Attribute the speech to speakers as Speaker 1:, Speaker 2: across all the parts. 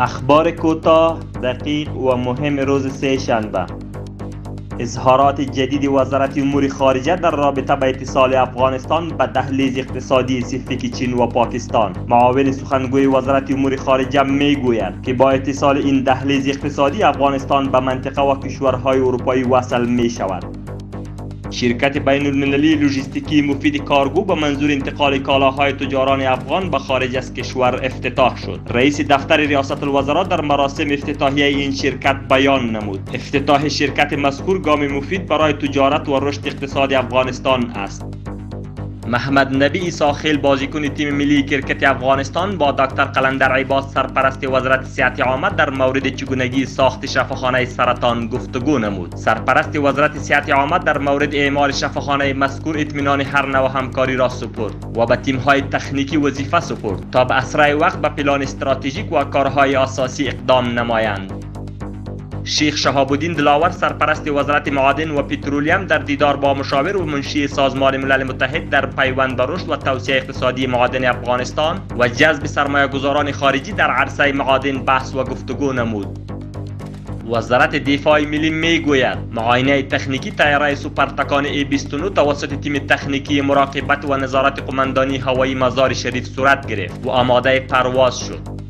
Speaker 1: اخبار کوتاه، دقیق و مهم روز سه‌شنبه. اظهارات جدید وزارت امور خارجه در رابطه با اتصال افغانستان به دهلیز اقتصادی سفیک چین و پاکستان. معاون سخنگوی وزارت امور خارجه میگوید که با اتصال این دهلیز اقتصادی افغانستان به منطقه و کشورهای اروپایی وصل می شود. شرکت بین المللی لوجستیکی مفید کارگو به منظور انتقال کالاهای تجاران افغان به خارج از کشور افتتاح شد. رئیس دفتر ریاست الوزراء در مراسم افتتاحیه این شرکت بیان نمود. افتتاح شرکت مذکور گام مفید برای تجارت و رشد اقتصاد افغانستان است. محمد نبی عیسی بازیکن تیم ملی کرکت افغانستان با دکتر قلندر عباس سرپرست وزارت صحت عامه در مورد چگونگی ساخت شفاخانه سرطان گفتگو نمود. سرپرست وزارت صحت عامه در مورد اعمال شفاخانه مذکور اطمینان هر نوع همکاری را سپرد و به تیم‌های تکنیکی وظیفه سپرد تا به اسرع وقت به پلان استراتژیک و کارهای اساسی اقدام نمایند. شیخ شهاب الدین دلاور سرپرست وزارت معادن و پترولیم در دیدار با مشاور و منشی سازمان ملل متحد در پیوند به رشد و توسعه اقتصادی معادن افغانستان و جذب سرمایه‌گذاران خارجی در عرصه معادن بحث و گفتگو نمود. وزارت دفاع ملی میگوید معاینه تکنیکی طیاره سوپر تکان A-29 توسط تیم تکنیکی مراقبت و نظارت قماندانی هوایی مزار شریف صورت گرفت و آماده پرواز شد.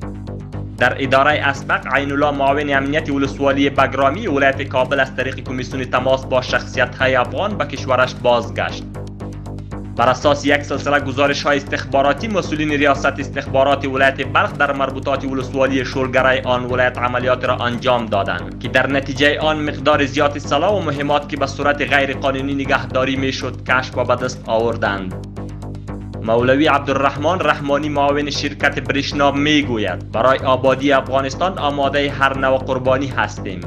Speaker 1: در اداره اسبق عین الله معاون امنیت ولسوالی بگرامی ولایت کابل از طریق کمیسیون تماس با شخصیت‌های افغان به کشورش بازگشت. بر اساس یک سلسله گزارش‌های استخباراتی مسئولین ریاست استخبارات ولایت بلخ در مربوطات ولسوالی شورگرای آن ولایت عملیات را انجام دادند که در نتیجه آن مقدار زیاد سلاح و مهمات که به صورت غیر قانونی نگهداری میشد کشف و به دست آوردند. مولوی عبدالرحمن رحمانی معاون شرکت برشنا میگوید برای آبادی افغانستان آماده هر نوع قربانی هستیم.